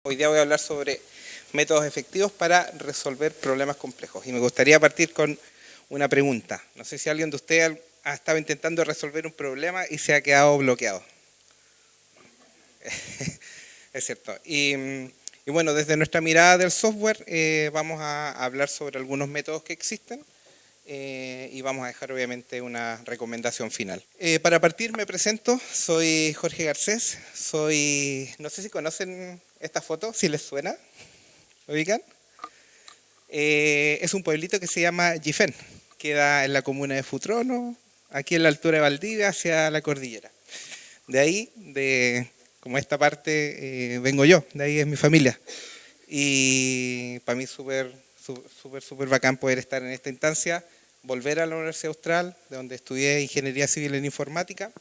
Hoy día voy a hablar sobre métodos efectivos para resolver problemas complejos. Y me gustaría partir con una pregunta. No sé si alguien de ustedes ha estado intentando resolver un problema y se ha quedado bloqueado. Es cierto. Y bueno, desde nuestra mirada del software vamos a hablar sobre algunos métodos que existen y vamos a dejar obviamente una recomendación final. Para partir me presento, soy Jorge Garcés, no sé si conocen esta foto, si les suena, ¿lo ubican? Es un pueblito que se llama Gifén, queda en la comuna de Futrono, aquí en la altura de Valdivia, hacia la cordillera. De ahí, como esta parte, vengo yo, de ahí es mi familia. Y para mí súper bacán poder estar en esta instancia, volver a la Universidad Austral, de donde estudié Ingeniería Civil en Informática.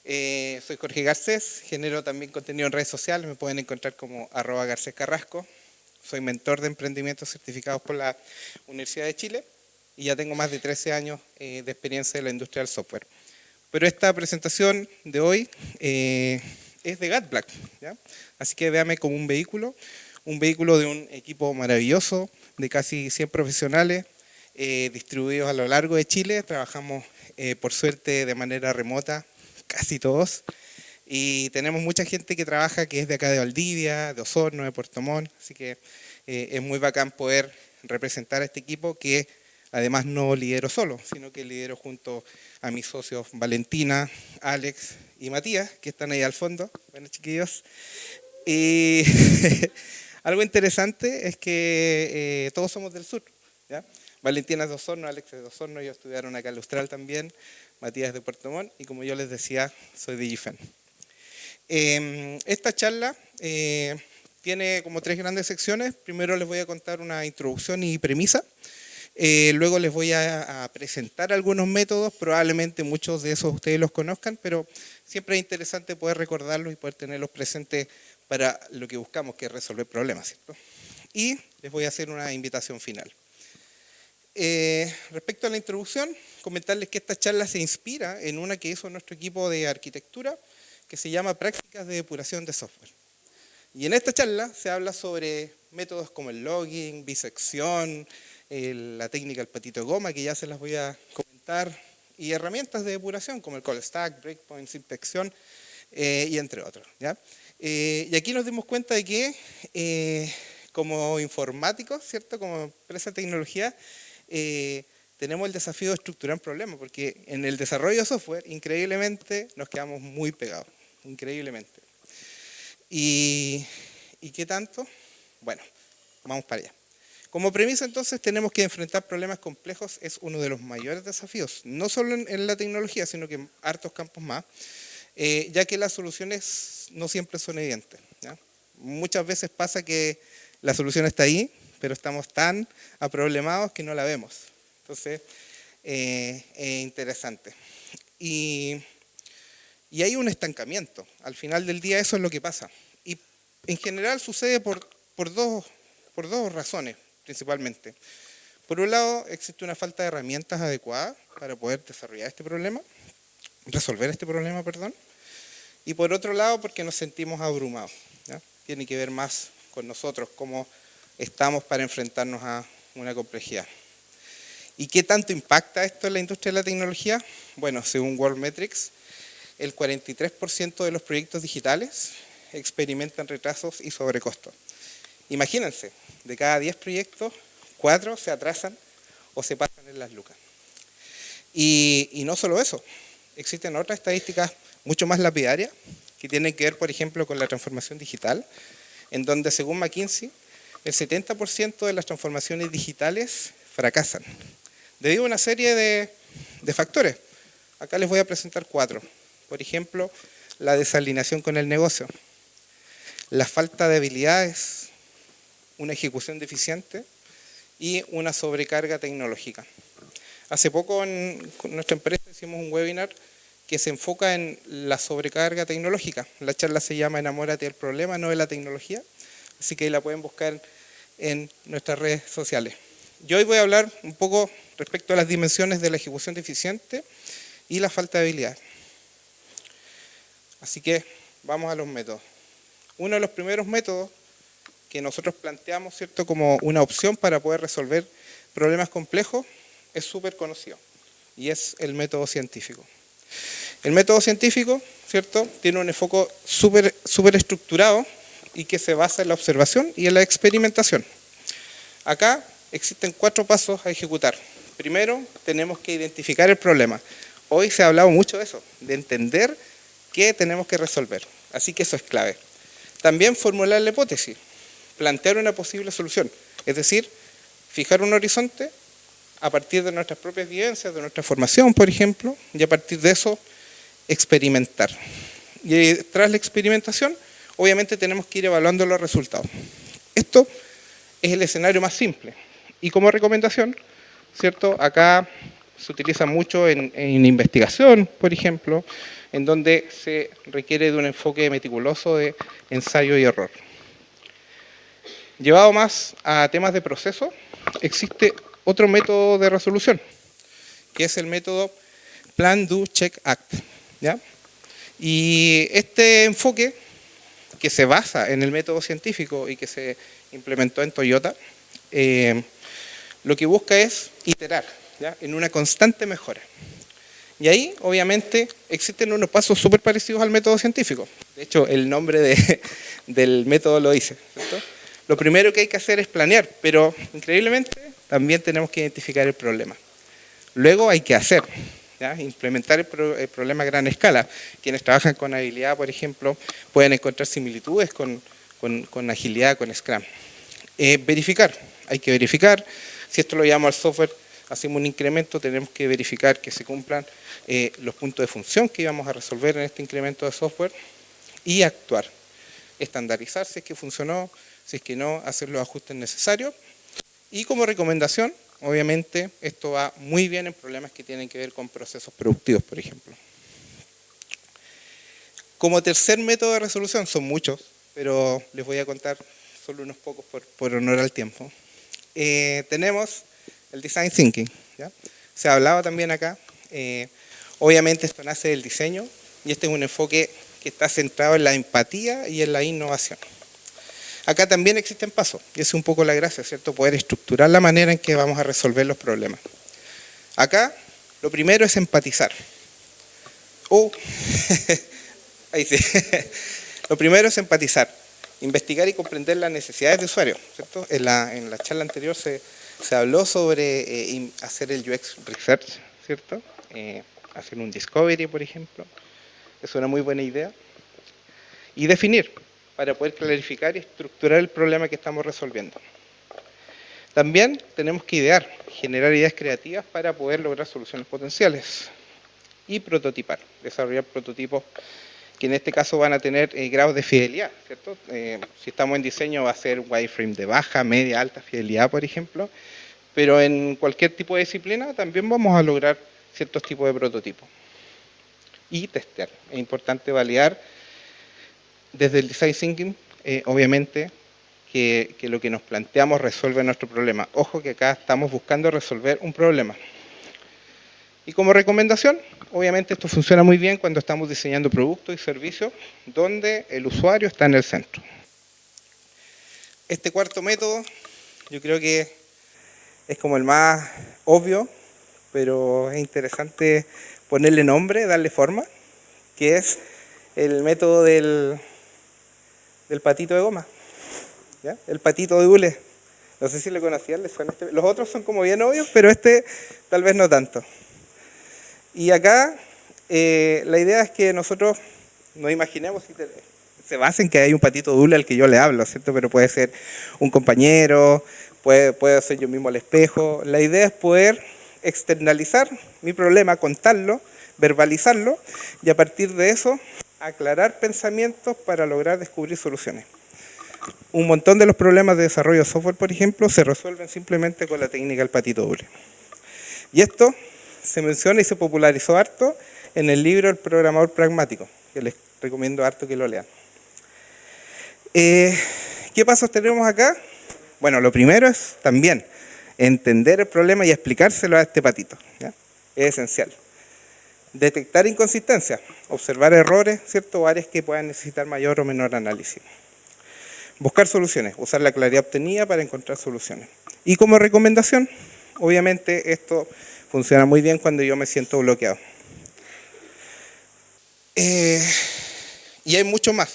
Soy Jorge Garcés, genero también contenido en redes sociales, me pueden encontrar como @GarcésCarrasco. Soy mentor de emprendimientos certificados por la Universidad de Chile y ya tengo más de 13 años de experiencia en la industria del software. Pero esta presentación de hoy es de GatBlack, ¿ya? Así que véame como un vehículo de un equipo maravilloso de casi 100 profesionales distribuidos a lo largo de Chile. Trabajamos por suerte de manera remota, casi todos. Y tenemos mucha gente que trabaja que es de acá de Valdivia, de Osorno, de Puerto Montt, así que es muy bacán poder representar a este equipo que además no lidero solo, sino que lidero junto a mis socios Valentina, Alex y Matías, que están ahí al fondo. Bueno, chiquillos. Y algo interesante es que todos somos del sur, ¿ya? Valentina es de Osorno, Alex es de Osorno, ellos estudiaron acá en el Austral también, Matías es de Puerto Montt y como yo les decía, soy de Gifén. Esta charla tiene como 3 grandes secciones. Primero les voy a contar una introducción y premisa. Luego les voy a presentar algunos métodos, probablemente muchos de esos ustedes los conozcan, pero siempre es interesante poder recordarlos y poder tenerlos presentes para lo que buscamos, que es resolver problemas, ¿cierto? Y les voy a hacer una invitación final. Respecto a la introducción, comentarles que esta charla se inspira en una que hizo nuestro equipo de arquitectura, que se llama Prácticas de Depuración de Software. Y en esta charla se habla sobre métodos como el logging, bisección, la técnica del patito de goma, que ya se las voy a comentar, y herramientas de depuración como el call stack, breakpoints, inspección, y entre otros, ¿ya? Y aquí nos dimos cuenta de que como informáticos, ¿cierto? Como empresa de tecnología, tenemos el desafío de estructurar problemas, porque en el desarrollo de software, increíblemente, nos quedamos muy pegados, increíblemente. ¿Y qué tanto? Bueno, vamos para allá. Como premisa, entonces, tenemos que enfrentar problemas complejos, es uno de los mayores desafíos, no solo en la tecnología, sino que en hartos campos más, ya que las soluciones no siempre son evidentes, ¿ya? Muchas veces pasa que la solución está ahí, pero estamos tan aproblemados que no la vemos. Entonces, es interesante. Y hay un estancamiento. Al final del día eso es lo que pasa. Y en general sucede por dos razones, principalmente. Por un lado, existe una falta de herramientas adecuadas para poder desarrollar resolver este problema, perdón. Y por otro lado, porque nos sentimos abrumados, ¿ya? Tiene que ver más con nosotros, cómo estamos para enfrentarnos a una complejidad. ¿Y qué tanto impacta esto en la industria de la tecnología? Bueno, según Worldmetrics, el 43% de los proyectos digitales experimentan retrasos y sobrecostos. Imagínense, de cada 10 proyectos, 4 se atrasan o se pasan en las lucas. Y no solo eso, existen otras estadísticas mucho más lapidarias que tienen que ver, por ejemplo, con la transformación digital, en donde, según McKinsey, el 70% de las transformaciones digitales fracasan, debido a una serie de factores. Acá les voy a presentar 4. Por ejemplo, la desalineación con el negocio, la falta de habilidades, una ejecución deficiente y una sobrecarga tecnológica. Hace poco con nuestra empresa hicimos un webinar que se enfoca en la sobrecarga tecnológica. La charla se llama Enamórate del problema, no de la tecnología, así que ahí la pueden buscar en nuestras redes sociales. Yo hoy voy a hablar un poco respecto a las dimensiones de la ejecución deficiente y la falta de habilidad. Así que vamos a los métodos. Uno de los primeros métodos que nosotros planteamos, ¿cierto?, como una opción para poder resolver problemas complejos es súper conocido, y es el método científico. El método científico, ¿cierto?, tiene un enfoque súper estructurado y que se basa en la observación y en la experimentación. Acá existen 4 pasos a ejecutar. Primero, tenemos que identificar el problema. Hoy se ha hablado mucho de eso, de entender qué tenemos que resolver. Así que eso es clave. También formular la hipótesis, plantear una posible solución. Es decir, fijar un horizonte a partir de nuestras propias vivencias, de nuestra formación, por ejemplo, y a partir de eso experimentar. Y tras la experimentación, obviamente tenemos que ir evaluando los resultados. Esto es el escenario más simple. Y como recomendación, ¿cierto?, acá se utiliza mucho en investigación, por ejemplo, en donde se requiere de un enfoque meticuloso de ensayo y error. Llevado más a temas de proceso, existe otro método de resolución, que es el método Plan, Do, Check, Act, ¿ya? Y este enfoque, que se basa en el método científico y que se implementó en Toyota, lo que busca es iterar, ¿ya?, en una constante mejora. Y ahí, obviamente, existen unos pasos súper parecidos al método científico. De hecho, el nombre del método lo dice, ¿cierto? Lo primero que hay que hacer es planear, pero increíblemente también tenemos que identificar el problema. Luego hay que hacer, ¿ya?, implementar el problema a gran escala. Quienes trabajan con habilidad, por ejemplo, pueden encontrar similitudes con agilidad, con Scrum. Verificar, hay que verificar. Si esto lo llamamos al software, hacemos un incremento, tenemos que verificar que se cumplan los puntos de función que íbamos a resolver en este incremento de software, y actuar. Estandarizar si es que funcionó, si es que no, hacer los ajustes necesarios. Y como recomendación, obviamente, esto va muy bien en problemas que tienen que ver con procesos productivos, por ejemplo. Como tercer método de resolución, son muchos, pero les voy a contar solo unos pocos por honor al tiempo. Tenemos el Design Thinking, ¿ya? Se ha hablado también acá. Obviamente esto nace del diseño, y este es un enfoque que está centrado en la empatía y en la innovación. Acá también existen pasos, y esa es un poco la gracia, ¿cierto?, poder estructurar la manera en que vamos a resolver los problemas. Acá, lo primero es empatizar. Ahí sí. Lo primero es empatizar, investigar y comprender las necesidades de usuario, ¿cierto? En la charla anterior se habló sobre hacer el UX Research, ¿cierto? Hacer un Discovery, por ejemplo. Es una muy buena idea. Y definir, para poder clarificar y estructurar el problema que estamos resolviendo. También tenemos que idear, generar ideas creativas para poder lograr soluciones potenciales. Y prototipar, desarrollar prototipos que en este caso van a tener grados de fidelidad, ¿cierto? Si estamos en diseño va a ser wireframe de baja, media, alta fidelidad, por ejemplo, pero en cualquier tipo de disciplina también vamos a lograr ciertos tipos de prototipos. Y testear, es importante validar desde el Design Thinking, obviamente, que lo que nos planteamos resuelve nuestro problema. Ojo que acá estamos buscando resolver un problema. Y como recomendación, obviamente esto funciona muy bien cuando estamos diseñando productos y servicios donde el usuario está en el centro. Este cuarto método, yo creo que es como el más obvio, pero es interesante ponerle nombre, darle forma, que es el método del patito de goma, ¿ya? El patito de hule. No sé si lo conocían, les suena este. Los otros son como bien obvios, pero este tal vez no tanto. Y acá la idea es que nosotros nos imaginemos, se basa en que hay un patito de hule al que yo le hablo, ¿cierto? Pero puede ser un compañero, puede ser yo mismo al espejo. La idea es poder externalizar mi problema, contarlo, verbalizarlo, y a partir de eso aclarar pensamientos para lograr descubrir soluciones. Un montón de los problemas de desarrollo de software, por ejemplo, se resuelven simplemente con la técnica del patito doble. Y esto se menciona y se popularizó harto en el libro El programador pragmático, que les recomiendo harto que lo lean. ¿Qué pasos tenemos acá? Bueno, lo primero es también entender el problema y explicárselo a este patito, ¿ya? Es esencial. Detectar inconsistencias, observar errores, ¿cierto? O áreas que puedan necesitar mayor o menor análisis. buscar soluciones, usar la claridad obtenida para encontrar soluciones. Y como recomendación, obviamente esto funciona muy bien cuando yo me siento bloqueado. Y hay mucho más.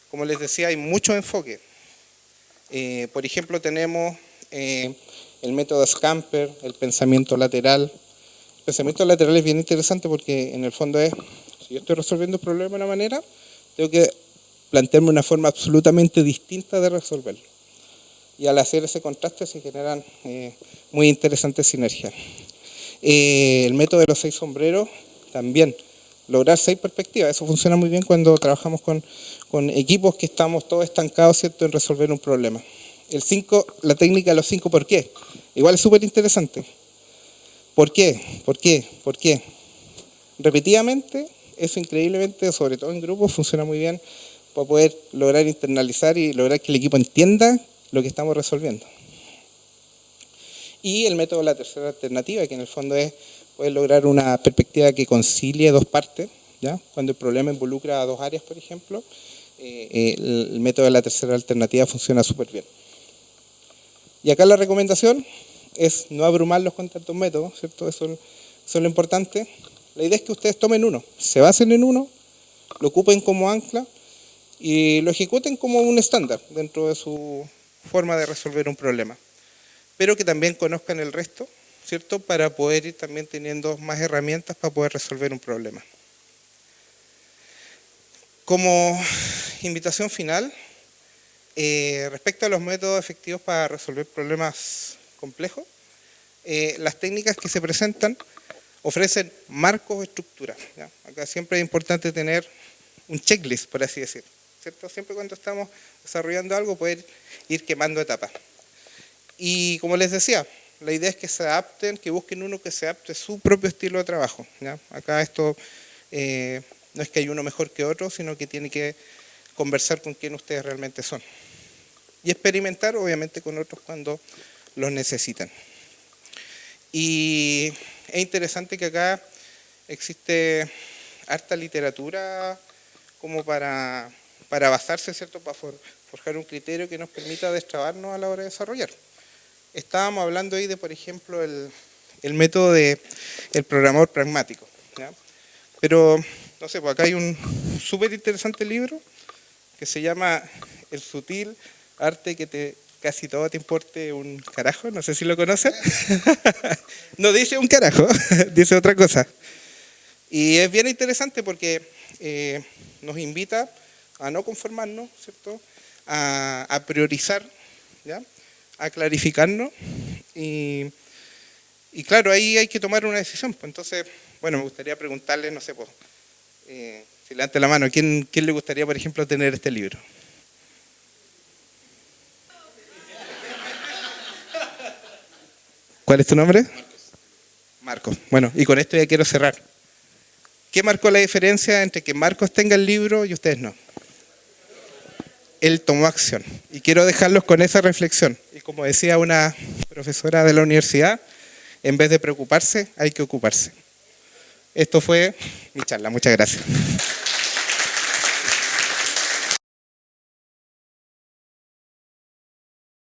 Como les decía, hay mucho enfoque. Por ejemplo, tenemos el método Scamper, el pensamiento lateral. El pensamiento lateral es bien interesante porque en el fondo es, si yo estoy resolviendo un problema de una manera, tengo que plantearme una forma absolutamente distinta de resolverlo. Y al hacer ese contraste se generan muy interesantes sinergias. El método de los 6 sombreros también, lograr 6 perspectivas. Eso funciona muy bien cuando trabajamos con equipos que estamos todos estancados, ¿cierto?, en resolver un problema. El 5, la técnica de los 5 ¿por qué? Igual es súper interesante. ¿Por qué? ¿Por qué? ¿Por qué? Repetidamente, eso increíblemente, sobre todo en grupos, funciona muy bien para poder lograr internalizar y lograr que el equipo entienda lo que estamos resolviendo. Y el método de la tercera alternativa, que en el fondo es poder lograr una perspectiva que concilie 2 partes, ¿ya? Cuando el problema involucra a 2 áreas, por ejemplo, el método de la tercera alternativa funciona súper bien. Y acá la recomendación es no abrumarlos con tantos métodos, ¿cierto? Eso es lo importante. La idea es que ustedes tomen uno, se basen en uno, lo ocupen como ancla y lo ejecuten como un estándar dentro de su forma de resolver un problema. Pero que también conozcan el resto, ¿cierto? Para poder ir también teniendo más herramientas para poder resolver un problema. Como invitación final, respecto a los métodos efectivos para resolver problemas complejos, las técnicas que se presentan ofrecen marcos o estructuras, ¿ya? Acá siempre es importante tener un checklist, por así decir, ¿cierto? Siempre cuando estamos desarrollando algo, poder ir quemando etapas. Y como les decía, la idea es que se adapten, que busquen uno que se adapte a su propio estilo de trabajo, ¿ya? Acá esto no es que hay uno mejor que otro, sino que tiene que conversar con quién ustedes realmente son. Y experimentar, obviamente, con otros cuando los necesitan. Y es interesante que acá existe harta literatura como para basarse, ¿cierto?, para forjar un criterio que nos permita destrabarnos a la hora de desarrollar. Estábamos hablando ahí de, por ejemplo, el método del programador pragmático, ¿ya? Pero, no sé, pues acá hay un súper interesante libro que se llama El sutil arte que casi todo te importe un carajo, no sé si lo conocen. No dice un carajo, dice otra cosa. Y es bien interesante porque nos invita a no conformarnos, ¿cierto?, a priorizar, ¿ya?, a clarificarnos y claro, ahí hay que tomar una decisión. Pues entonces, bueno, me gustaría preguntarles, no sé, pues, si levante la mano, ¿quién le gustaría, por ejemplo, tener este libro? ¿Cuál es tu nombre? Marcos. Bueno, y con esto ya quiero cerrar. ¿Qué marcó la diferencia entre que Marcos tenga el libro y ustedes no? Él tomó acción. Y quiero dejarlos con esa reflexión. Y como decía una profesora de la universidad, en vez de preocuparse, hay que ocuparse. Esto fue mi charla. Muchas gracias.